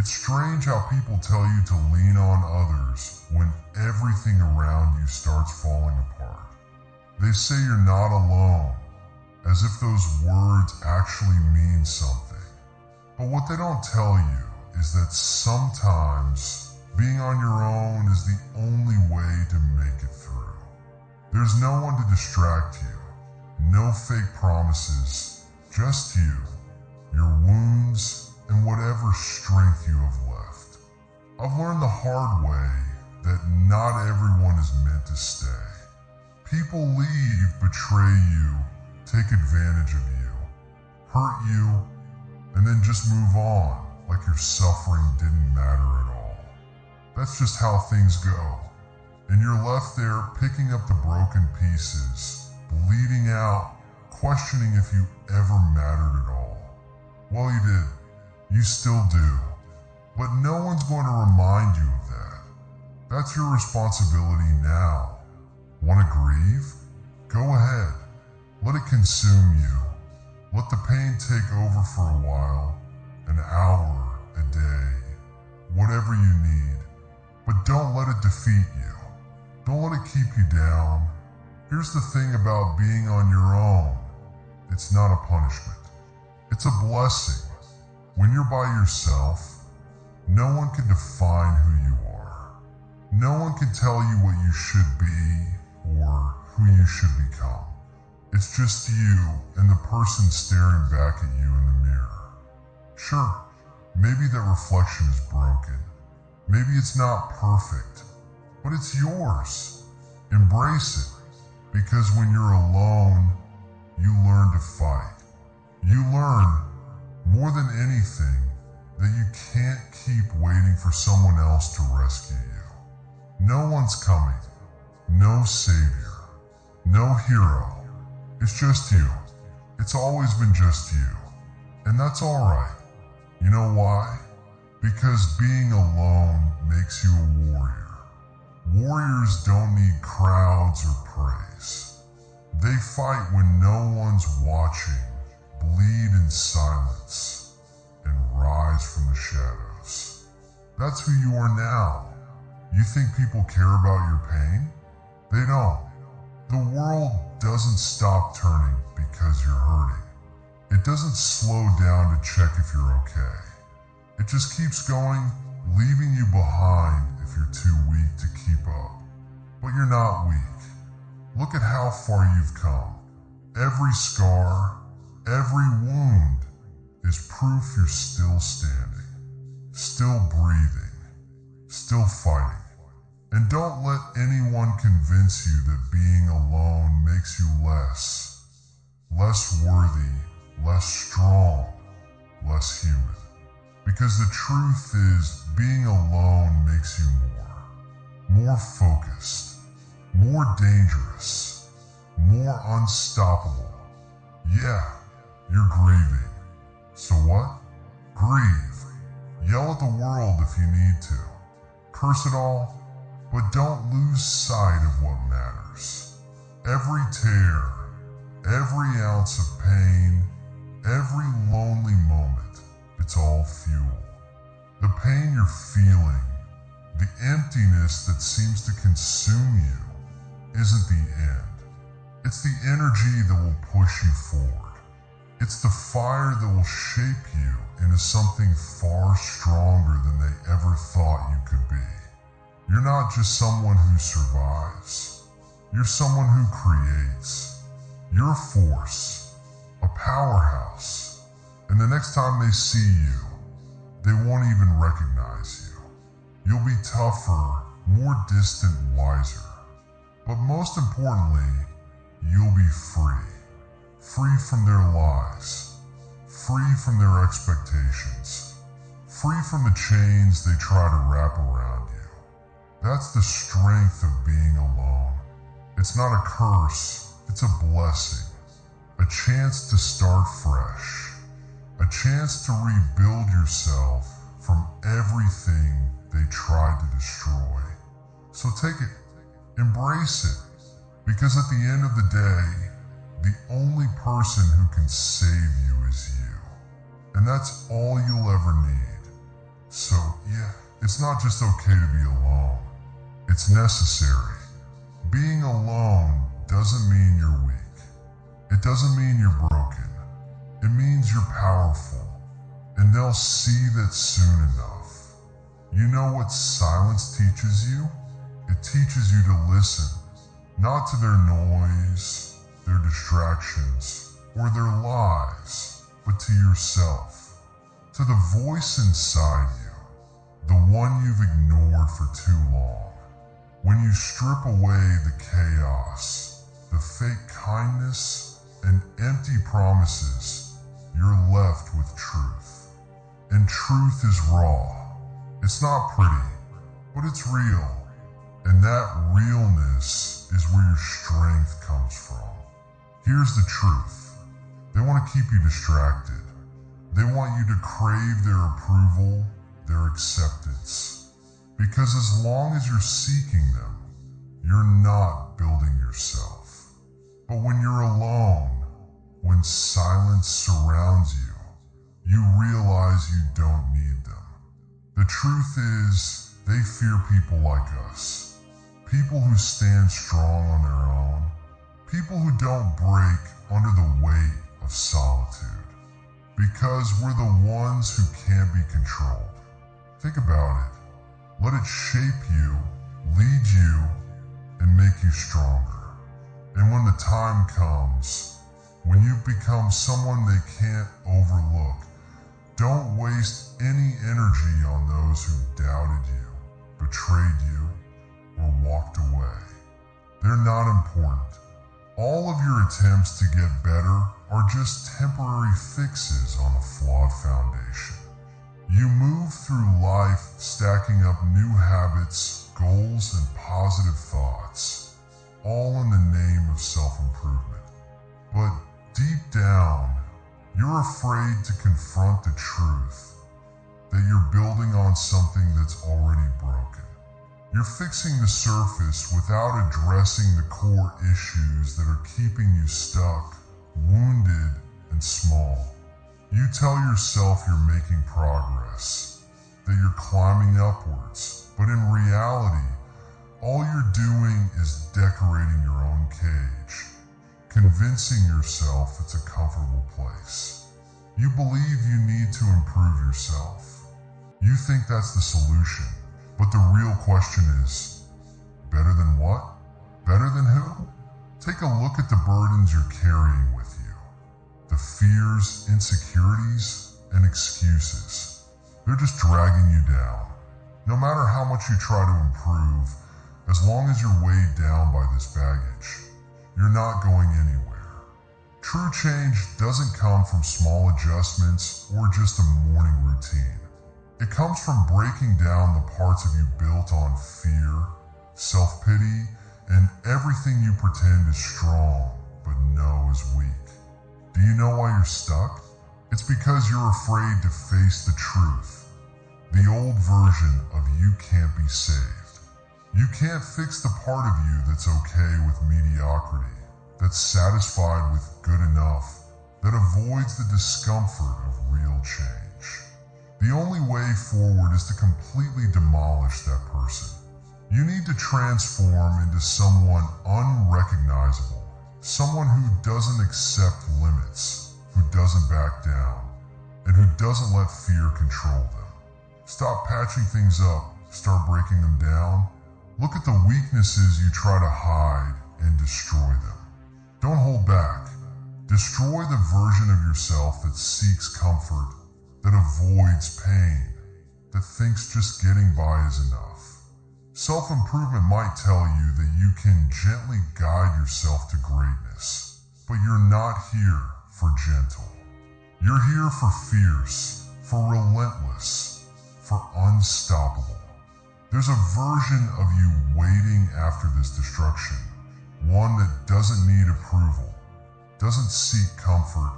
It's strange how people tell you to lean on others when everything around you starts falling apart. They say you're not alone, as if those words actually mean something. But what they don't tell you is that sometimes being on your own is the only way to make it through. There's no one to distract you, no fake promises, just you, your wounds, and whatever strength you have left. I've learned the hard way that not everyone is meant to stay. People leave, betray you, take advantage of you, hurt you, and then just move on like your suffering didn't matter at all. That's just how things go. And you're left there picking up the broken pieces, bleeding out, questioning if you ever mattered at all. Well, you did. You still do. But no one's going to remind you of that. That's your responsibility now. Want to grieve? Go ahead. Let it consume you. Let the pain take over for a while, an hour, a day, whatever you need. But don't let it defeat you. Don't let it keep you down. Here's the thing about being on your own. It's not a punishment. It's a blessing. When you're by yourself, no one can define who you are. No one can tell you what you should be or who you should become. It's just you and the person staring back at you in the mirror. Sure, maybe that reflection is broken. Maybe it's not perfect, but it's yours. Embrace it, because when you're alone, you learn to fight. You learn, more than anything, that you can't keep waiting for someone else to rescue you. No one's coming. No savior. No hero. It's just you. It's always been just you. And that's alright. You know why? Because being alone makes you a warrior. Warriors don't need crowds or praise. They fight when no one's watching, bleed in silence, and rise from the shadows. That's who you are now. You think people care about your pain? They don't. The world doesn't stop turning because you're hurting. It doesn't slow down to check if you're okay. It just keeps going, leaving you behind if you're too weak to keep up. But you're not weak. Look at how far you've come. Every scar, every wound is proof you're still standing, still breathing, still fighting. And don't let anyone convince you that being alone makes you less worthy, less strong, less human. Because the truth is, being alone makes you more focused, more dangerous, more unstoppable. Yeah, you're grieving. So what? Grieve. Yell at the world if you need to. Curse it all, but don't lose sight of what matters. Every tear, every ounce of pain, every lonely moment, it's all fuel. The pain you're feeling, the emptiness that seems to consume you, isn't the end. It's the energy that will push you forward. It's the fire that will shape you into something far stronger than they ever thought you could be. You're not just someone who survives. You're someone who creates. You're a force, a powerhouse. And the next time they see you, they won't even recognize you. You'll be tougher, more distant, wiser. But most importantly, you'll be free. Free from their lies. Free from their expectations. Free from the chains they try to wrap around you. That's the strength of being alone. It's not a curse, it's a blessing. A chance to start fresh. A chance to rebuild yourself from everything they tried to destroy. So take it, embrace it, because at the end of the day, the only person who can save you is you. And that's all you'll ever need. So It's not just okay to be alone. It's necessary. Being alone doesn't mean you're weak. It doesn't mean you're broken. It means you're powerful, and they'll see that soon enough. You know what silence teaches you? It teaches you to listen, not to their noise, their distractions, or their lies, but to yourself, to the voice inside you, the one you've ignored for too long. When you strip away the chaos, the fake kindness, and empty promises, you're left with truth. And truth is raw. It's not pretty, but it's real. And that realness is where your strength comes from. Here's the truth. They want to keep you distracted. They want you to crave their approval, their acceptance. Because as long as you're seeking them, you're not building yourself. But when you're alone, when silence surrounds you, you realize you don't need them. The truth is, they fear people like us. People who stand strong on their own. People who don't break under the weight of solitude. Because we're the ones who can't be controlled. Think about it. Let it shape you, lead you, and make you stronger. And when the time comes, when you become someone they can't overlook, don't waste any energy on those who doubted you, betrayed you, or walked away. They're not important. All of your attempts to get better are just temporary fixes on a flawed foundation. You move through life stacking up new habits, goals, and positive thoughts, all in the name of self-improvement. But deep down, you're afraid to confront the truth that you're building on something that's already broken. You're fixing the surface without addressing the core issues that are keeping you stuck, wounded, and small. You tell yourself you're making progress, that you're climbing upwards, but in reality, all you're doing is decorating your own cage, convincing yourself it's a comfortable place. You believe you need to improve yourself. You think that's the solution, but the real question is, better than what? Better than who? Take a look at the burdens you're carrying with you. The fears, insecurities, and excuses. They're just dragging you down. No matter how much you try to improve, as long as you're weighed down by this baggage, you're not going anywhere. True change doesn't come from small adjustments or just a morning routine. It comes from breaking down the parts of you built on fear, self-pity, and everything you pretend is strong but know is weak. Do you know why you're stuck? It's because you're afraid to face the truth. The old version of you can't be saved. You can't fix the part of you that's okay with mediocrity, that's satisfied with good enough, that avoids the discomfort of real change. The only way forward is to completely demolish that person. You need to transform into someone unrecognizable, someone who doesn't accept limits, who doesn't back down, and who doesn't let fear control them. Stop patching things up, start breaking them down. Look at the weaknesses you try to hide and destroy them. Don't hold back. Destroy the version of yourself that seeks comfort, that avoids pain, that thinks just getting by is enough. Self-improvement might tell you that you can gently guide yourself to greatness, but you're not here for gentle. You're here for fierce, for relentless, for unstoppable. There's a version of you waiting after this destruction, one that doesn't need approval, doesn't seek comfort,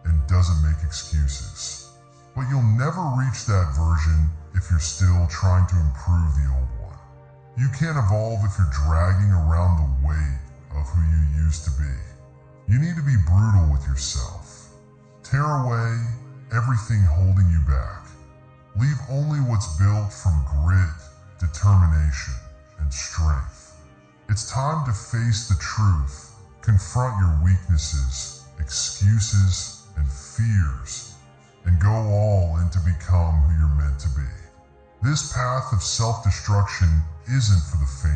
and doesn't make excuses. But you'll never reach that version if you're still trying to improve the old one. You can't evolve if you're dragging around the weight of who you used to be. You need to be brutal with yourself. Tear away everything holding you back. Leave only what's built from grit, determination, and strength. It's time to face the truth, confront your weaknesses, excuses, and fears, and go all in to become who you're meant to be. This path of self-destruction isn't for the faint